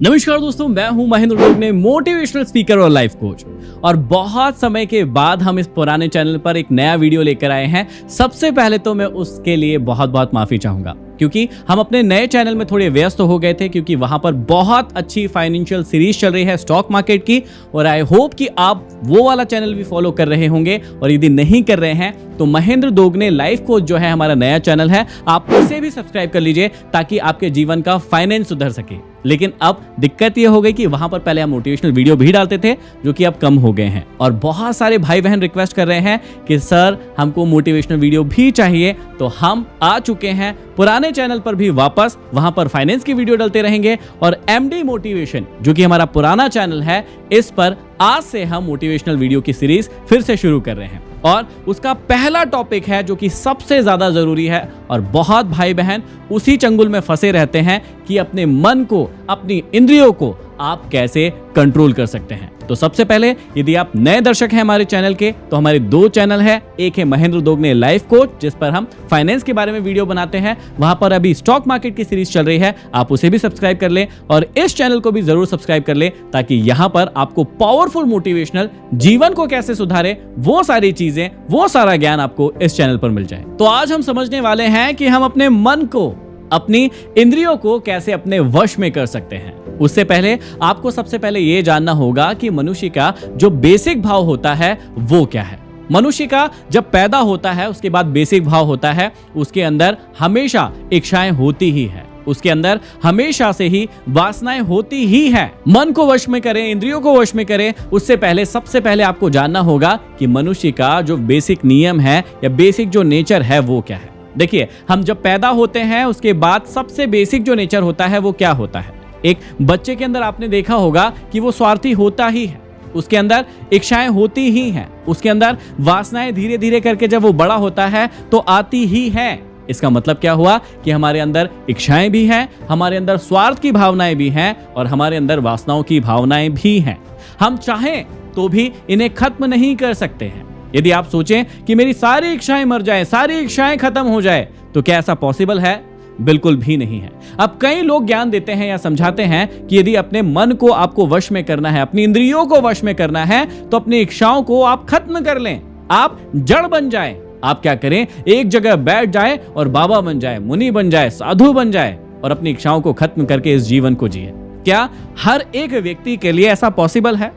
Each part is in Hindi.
नमस्कार दोस्तों, मैं हूं महेंद्र डोगने, मोटिवेशनल स्पीकर और लाइफ कोच। और बहुत समय के बाद हम इस पुराने चैनल पर एक नया वीडियो लेकर आए हैं। सबसे पहले तो मैं उसके लिए बहुत बहुत माफी चाहूंगा, क्योंकि हम अपने नए चैनल में थोड़े व्यस्त हो गए थे, क्योंकि वहां पर बहुत अच्छी फाइनेंशियल सीरीज चल रही है स्टॉक मार्केट की। और आई होप कि आप वो वाला चैनल भी फॉलो कर रहे होंगे, और यदि नहीं कर रहे हैं तो महेंद्र डोगने लाइफ कोच जो है हमारा नया चैनल है, आप उसे भी सब्सक्राइब कर लीजिए ताकि आपके जीवन का फाइनेंस सुधर सके। लेकिन अब दिक्कत ये हो गई कि वहां पर पहले हम मोटिवेशनल वीडियो भी डालते थे, जो कि अब कम हो गए हैं। और बहुत सारे भाई बहन रिक्वेस्ट कर रहे हैं कि सर हमको मोटिवेशनल वीडियो भी चाहिए, तो हम आ चुके हैं पुराने चैनल पर भी वापस। वहां पर फाइनेंस की वीडियो डालते रहेंगे, और एमडी मोटिवेशन जो कि हमारा पुराना चैनल है, इस पर आज से हम मोटिवेशनल वीडियो की सीरीज फिर से शुरू कर रहे हैं। और उसका पहला टॉपिक है जो कि सबसे ज्यादा जरूरी है, और बहुत भाई बहन उसी चंगुल में फंसे रहते हैं कि अपने मन को, अपनी इंद्रियों को आप कैसे कंट्रोल कर सकते हैं। तो सबसे पहले, यदि आप नए दर्शक हैं हमारे चैनल के, तो हमारे दो चैनल है। एक है महेंद्र डोगने लाइफ कोच, जिस पर हम फाइनेंस के बारे में वीडियो बनाते हैं। वहां पर अभी स्टॉक मार्केट की सीरीज चल रही है, आप उसे भी सब्सक्राइब कर लें, और इस चैनल को भी जरूर सब्सक्राइब कर लें, ताकि यहां पर आपको पावरफुल मोटिवेशनल जीवन को कैसे सुधारे, वो सारी चीजें, वो सारा ज्ञान आपको इस चैनल पर मिल जाए। तो आज हम समझने वाले हैं कि हम अपने मन को, अपनी इंद्रियों को कैसे अपने वश में कर सकते हैं। उससे पहले आपको सबसे पहले यह जानना होगा कि मनुष्य का जो बेसिक भाव होता है वो क्या है। मनुष्य का जब पैदा होता है उसके बाद बेसिक भाव होता है, उसके अंदर हमेशा इच्छाएं होती ही है, उसके अंदर हमेशा से ही वासनाएं होती ही है। मन को वश में करें, इंद्रियों को वश में करें, उससे पहले सबसे पहले आपको जानना होगा कि मनुष्य का जो बेसिक नियम है या बेसिक जो नेचर है वो क्या है। देखिए, हम जब पैदा होते हैं उसके बाद सबसे बेसिक जो नेचर होता है वो क्या होता है। एक बच्चे के अंदर आपने देखा होगा कि वो स्वार्थी होता ही है, उसके अंदर इच्छाएं होती ही हैं, उसके अंदर वासनाएं धीरे धीरे करके जब वो बड़ा होता है तो आती ही है। इसका मतलब क्या हुआ कि हमारे अंदर इच्छाएं भी हैं, हमारे अंदर स्वार्थ की भावनाएं भी हैं, और हमारे अंदर वासनाओं की भावनाएं भी हैं। हम चाहें तो भी इन्हें खत्म नहीं कर सकते हैं। यदि आप सोचें कि मेरी सारी इच्छाएं मर जाएं, सारी इच्छाएं खत्म हो जाए, तो क्या ऐसा पॉसिबल है? बिल्कुल भी नहीं है। अब कई लोग ज्ञान देते हैं या समझाते हैं कि यदि अपने मन को आपको वश में करना है, अपनी इंद्रियों को वश में करना है, तो अपनी इच्छाओं को आप खत्म कर लें, आप जड़ बन जाएं। आप क्या करें, एक जगह बैठ जाएं और बाबा बन जाए, मुनि बन जाए, साधु बन जाए, और अपनी इच्छाओं को खत्म करके इस जीवन को जिए। क्या हर एक व्यक्ति के लिए ऐसा पॉसिबल है?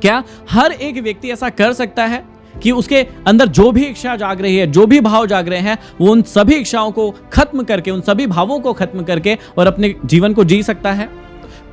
क्या हर एक व्यक्ति ऐसा कर सकता है कि उसके अंदर जो भी इच्छा जाग रही है, जो भी भाव जाग रहे हैं, वो उन सभी इच्छाओं को खत्म करके, उन सभी भावों को खत्म करके और अपने जीवन को जी सकता है?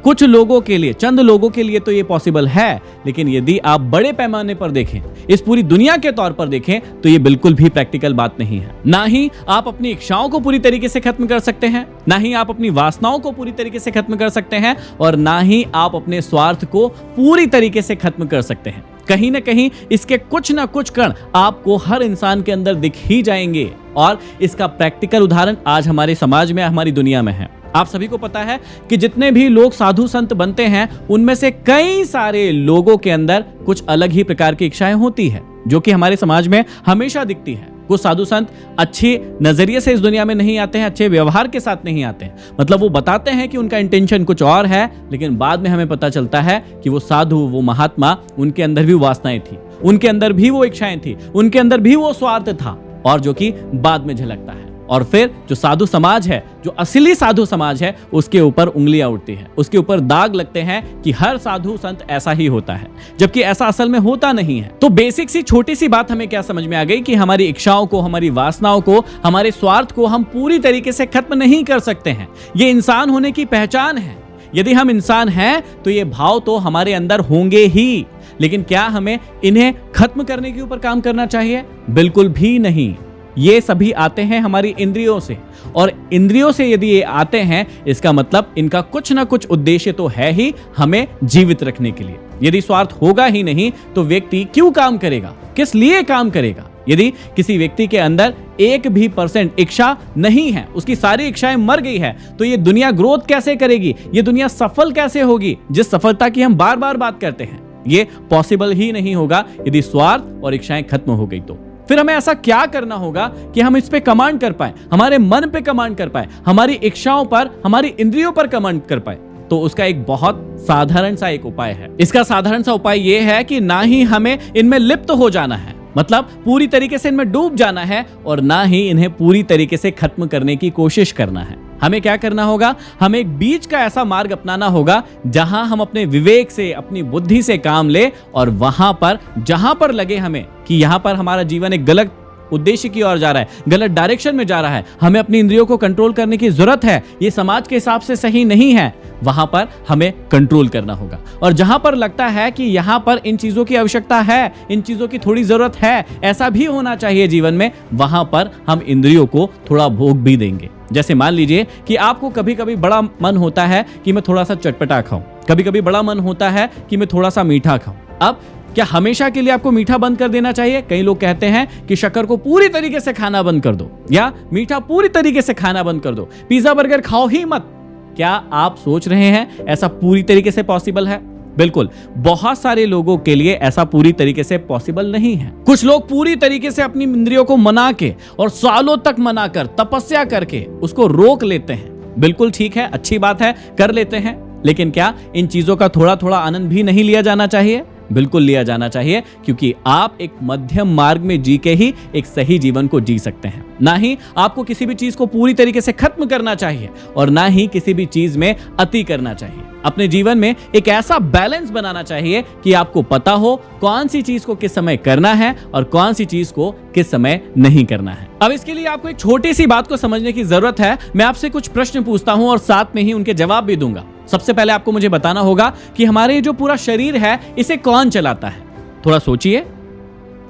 कुछ लोगों के लिए, चंद लोगों के लिए तो ये पॉसिबल है, लेकिन यदि आप बड़े पैमाने पर देखें, इस पूरी दुनिया के तौर पर देखें, तो ये बिल्कुल भी प्रैक्टिकल बात नहीं है। ना ही आप अपनी इच्छाओं को पूरी तरीके से खत्म कर सकते हैं, ना ही आप अपनी वासनाओं को पूरी तरीके से खत्म कर सकते हैं, और ना ही आप अपने स्वार्थ को पूरी तरीके से खत्म कर सकते हैं। कहीं ना कहीं इसके कुछ ना कुछ कण आपको हर इंसान के अंदर दिख ही जाएंगे, और इसका प्रैक्टिकल उदाहरण आज हमारे समाज में, हमारी दुनिया में है। आप सभी को पता है कि जितने भी लोग साधु संत बनते हैं, उनमें से कई सारे लोगों के अंदर कुछ अलग ही प्रकार की इच्छाएं होती है, जो कि हमारे समाज में हमेशा दिखती है। कुछ साधु संत अच्छे नजरिए से इस दुनिया में नहीं आते हैं, अच्छे व्यवहार के साथ नहीं आते हैं। मतलब वो बताते हैं कि उनका इंटेंशन कुछ और है, लेकिन बाद में हमें पता चलता है कि वो साधु, वो महात्मा, उनके अंदर भी वासनाएं थी, उनके अंदर भी वो इच्छाएं थी, उनके अंदर भी वो स्वार्थ था, और जो कि बाद में झलकता है। और फिर जो साधु समाज है, जो असली साधु समाज है, उसके ऊपर उंगलियां उठती है, उसके ऊपर दाग लगते हैं कि हर साधु संत ऐसा ही होता है, जबकि ऐसा असल में होता नहीं है। तो बेसिक सी छोटी सी बात हमें क्या समझ में आ गई कि हमारी इच्छाओं को, हमारी वासनाओं को, हमारे स्वार्थ को हम पूरी तरीके से खत्म नहीं कर सकते हैं। ये इंसान होने की पहचान है। यदि हम इंसान हैं तो ये भाव तो हमारे अंदर होंगे ही, लेकिन क्या हमें इन्हें खत्म करने के ऊपर काम करना चाहिए? बिल्कुल भी नहीं। ये सभी आते हैं हमारी इंद्रियों से, और इंद्रियों से यदि ये आते हैं, इसका मतलब इनका कुछ ना कुछ उद्देश्य तो है ही, हमें जीवित रखने के लिए। यदि स्वार्थ होगा ही नहीं तो व्यक्ति क्यों काम करेगा, किस लिए काम करेगा? यदि किसी व्यक्ति के अंदर 1% इच्छा नहीं है, उसकी सारी इच्छाएं मर गई है, तो ये दुनिया ग्रोथ कैसे करेगी, ये दुनिया सफल कैसे होगी? जिस सफलता की हम बार बार बात करते हैं, ये पॉसिबल ही नहीं होगा यदि स्वार्थ और इच्छाएं खत्म हो गई। तो फिर हमें ऐसा क्या करना होगा कि हम इस पे कमांड कर पाए, हमारे मन पे कमांड कर पाए, हमारी इच्छाओं पर, हमारी इंद्रियों पर कमांड कर पाए। तो उसका एक बहुत साधारण सा एक उपाय है। इसका साधारण सा उपाय यह है कि ना ही हमें इनमें लिप्त हो जाना है, मतलब पूरी तरीके से इनमें डूब जाना है, और ना ही इन्हें पूरी तरीके से खत्म करने की कोशिश करना है। हमें क्या करना होगा, हमें एक बीच का ऐसा मार्ग अपनाना होगा जहां हम अपने विवेक से, अपनी बुद्धि से काम ले, और वहां पर जहां पर लगे हमें कि यहां पर हमारा जीवन एक गलत उद्देश्य की ओर जा रहा है, गलत डायरेक्शन में जा रहा है, हमें अपनी इंद्रियों को कंट्रोल करने की जरूरत है, ये समाज के हिसाब से सही नहीं है, वहां पर हमें कंट्रोल करना होगा। और जहां पर लगता है कि यहां पर इन चीजों की आवश्यकता है, इन चीजों की थोड़ी जरूरत है, ऐसा भी होना चाहिए जीवन में, वहां पर हम इंद्रियों को थोड़ा भोग भी देंगे। जैसे मान लीजिए कि आपको कभी कभी बड़ा मन होता है कि मैं थोड़ा सा चटपटा खाऊं, कभी कभी बड़ा मन होता है कि मैं थोड़ा सा मीठा खाऊं। अब क्या हमेशा के लिए आपको मीठा बंद कर देना चाहिए? कई लोग कहते हैं कि शक्कर को पूरी तरीके से खाना बंद कर दो, या मीठा पूरी तरीके से खाना बंद कर दो, पिज्जा बर्गर खाओ ही मत। क्या आप सोच रहे हैं ऐसा पूरी तरीके से पॉसिबल है? बिल्कुल, बहुत सारे लोगों के लिए ऐसा पूरी तरीके से पॉसिबल नहीं है। कुछ लोग पूरी तरीके से अपनी इंद्रियों को मना के और सालों तक मना कर, तपस्या करके उसको रोक लेते हैं। बिल्कुल ठीक है, अच्छी बात है, कर लेते हैं, लेकिन क्या इन चीजों का थोड़ा थोड़ा आनंद भी नहीं लिया जाना चाहिए? बिल्कुल लिया जाना चाहिए, क्योंकि आप एक मध्यम मार्ग में जी के ही एक सही जीवन को जी सकते हैं। ना ही आपको किसी भी चीज को पूरी तरीके से खत्म करना चाहिए, और ना ही किसी भी चीज में अति करना चाहिए। अपने जीवन में एक ऐसा बैलेंस बनाना चाहिए कि आपको पता हो कौन सी चीज को किस समय करना है और कौन सी चीज को किस समय नहीं करना है। अब इसके लिए आपको एक छोटी सी बात को समझने की जरूरत है। मैं आपसे कुछ प्रश्न पूछता हूं और साथ में ही उनके जवाब भी दूंगा। सबसे पहले आपको मुझे बताना होगा कि हमारे जो पूरा शरीर है इसे कौन चलाता है? थोड़ा सोचिए,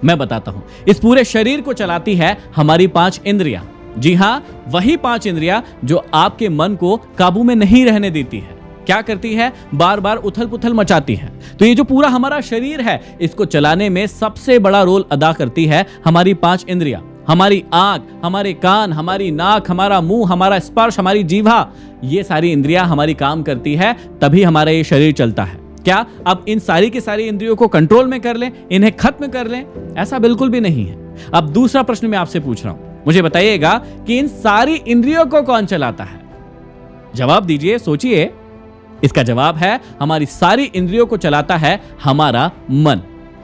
मैं बताता हूं। इस पूरे शरीर को चलाती है हमारी 5 इंद्रियां। जी हां, वही 5 इंद्रियां जो आपके मन को काबू में नहीं रहने देती है। क्या करती है? बार बार उथल पुथल मचाती है। तो ये जो पूरा हमारा शरीर है, इसको चलाने में सबसे बड़ा रोल अदा करती है हमारी 5 इंद्रियां। हमारी आंख, हमारे कान, हमारी नाक, हमारा मुंह, हमारा स्पर्श, हमारी जीवा, ये सारी इंद्रियां हमारी काम करती है, तभी हमारा ये शरीर चलता है। क्या अब इन सारी की सारी इंद्रियों को कंट्रोल में कर लें, इन्हें खत्म कर लें? ऐसा बिल्कुल भी नहीं है। अब दूसरा प्रश्न मैं आपसे पूछ रहा हूं, मुझे बताइएगा कि इन सारी इंद्रियों को कौन चलाता है? जवाब दीजिए, सोचिए। इसका जवाब है हमारी सारी इंद्रियों को चलाता है हमारा मन।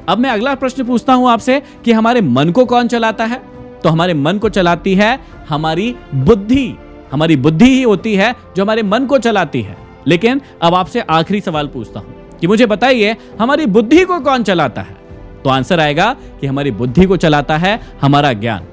अब मैं अगला प्रश्न पूछता हूं आपसे कि हमारे मन को कौन चलाता है? तो हमारे मन को चलाती है हमारी बुद्धि। हमारी बुद्धि ही होती है जो हमारे मन को चलाती है। लेकिन अब आपसे आखिरी सवाल पूछता हूं कि मुझे बताइए हमारी बुद्धि को कौन चलाता है? तो आंसर आएगा कि हमारी बुद्धि को चलाता है हमारा ज्ञान।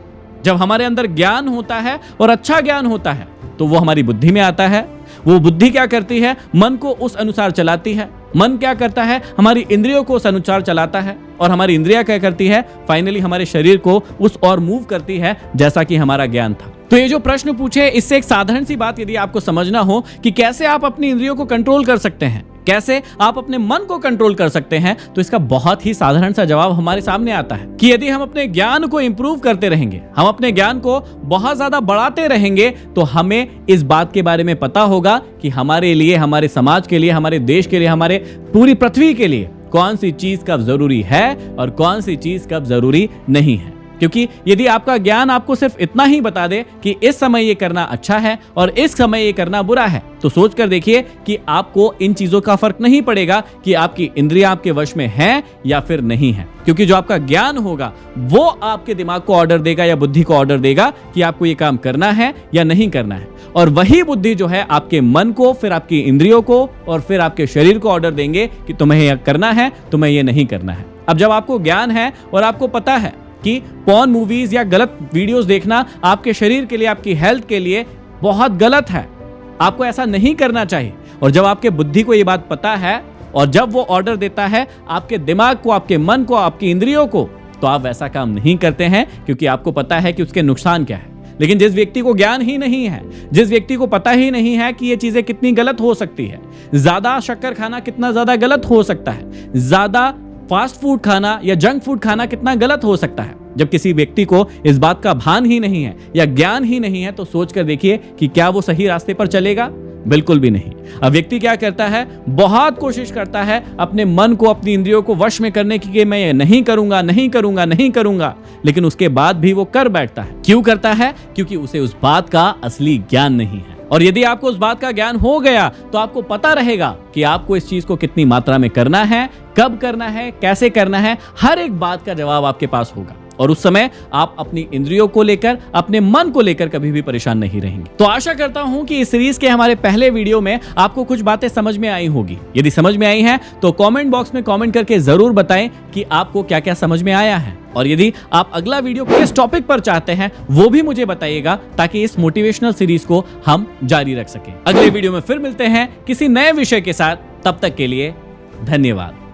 जब हमारे अंदर ज्ञान होता है और अच्छा ज्ञान होता है तो वो हमारी बुद्धि में आता है। वो बुद्धि क्या करती है? मन को उस अनुसार चलाती है। मन क्या करता है? हमारी इंद्रियों को उस अनुसार चलाता है। और हमारी इंद्रियां क्या करती है? फाइनली हमारे शरीर को उस और मूव करती है जैसा कि हमारा ज्ञान था। तो ये जो प्रश्न पूछे, इससे एक साधारण सी बात यदि आपको समझना हो कि कैसे आप अपनी इंद्रियों को कंट्रोल कर सकते हैं, कैसे आप अपने मन को कंट्रोल कर सकते हैं, तो इसका बहुत ही साधारण सा जवाब हमारे सामने आता है कि यदि हम अपने ज्ञान को इंप्रूव करते रहेंगे, हम अपने ज्ञान को बहुत ज्यादा बढ़ाते रहेंगे, तो हमें इस बात के बारे में पता होगा कि हमारे लिए, हमारे समाज के लिए, हमारे देश के लिए, हमारे पूरी पृथ्वी के लिए कौन सी चीज कब जरूरी है और कौन सी चीज कब जरूरी नहीं है। क्योंकि यदि आपका ज्ञान आपको सिर्फ इतना ही बता दे कि इस समय ये करना अच्छा है और इस समय ये करना बुरा है, तो सोच कर देखिए कि आपको इन चीजों का फर्क नहीं पड़ेगा कि आपकी इंद्रियां आपके वश में हैं या फिर नहीं है। क्योंकि जो आपका ज्ञान होगा वो आपके दिमाग को ऑर्डर देगा या बुद्धि को ऑर्डर देगा कि आपको ये काम करना है या नहीं करना है। और वही बुद्धि जो है आपके मन को, फिर आपकी इंद्रियों को और फिर आपके शरीर को ऑर्डर देंगे कि तुम्हें यह करना है, तुम्हें यह नहीं करना है। अब जब आपको ज्ञान है और आपको पता है कि पॉर्न मूवीज या गलत वीडियोस देखना आपके शरीर के लिए, आपकी हेल्थ के लिए बहुत गलत है, आपको ऐसा नहीं करना चाहिए, और जब आपके बुद्धि को ये बात पता है और जब वो ऑर्डर देता है आपके दिमाग को, आपके मन को, आपकी इंद्रियों को, तो आप वैसा काम नहीं करते हैं क्योंकि आपको पता है कि उसके नुकसान क्या है। लेकिन जिस व्यक्ति को ज्ञान ही नहीं है, जिस व्यक्ति को पता ही नहीं है कि ये चीजें कितनी गलत हो सकती है, ज्यादा शक्कर खाना कितना ज्यादा गलत हो सकता है, ज्यादा फास्ट फूड खाना या जंक फूड खाना कितना गलत हो सकता है, जब किसी व्यक्ति को इस बात का भान ही नहीं है या ज्ञान ही नहीं है, तो सोच कर देखिए कि क्या वो सही रास्ते पर चलेगा? बिल्कुल भी नहीं। अब व्यक्ति क्या करता है? बहुत कोशिश करता है अपने मन को, अपनी इंद्रियों को वश में करने की कि मैं ये नहीं करूंगा, नहीं करूंगा, नहीं करूंगा, लेकिन उसके बाद भी वो कर बैठता है। क्यों करता है? क्योंकि उसे उस बात का असली ज्ञान नहीं है। और यदि आपको उस बात का ज्ञान हो गया तो आपको पता रहेगा कि आपको इस चीज को कितनी मात्रा में करना है, कब करना है, कैसे करना है, हर एक बात का जवाब आपके पास होगा। और उस समय आप अपनी इंद्रियों को लेकर, अपने मन को लेकर कभी भी परेशान नहीं रहेंगे। तो आशा करता हूं कि इस सीरीज के हमारे पहले वीडियो में आपको कुछ बातें समझ में आई होगी। यदि समझ में आई हैं तो कमेंट बॉक्स में कमेंट करके जरूर बताएं कि आपको क्या क्या समझ में आया है। और यदि आप अगला वीडियो किस टॉपिक पर चाहते हैं वो भी मुझे बताइएगा, ताकि इस मोटिवेशनल सीरीज को हम जारी रख सकें। अगले वीडियो में फिर मिलते हैं किसी नए विषय के साथ। तब तक के लिए धन्यवाद।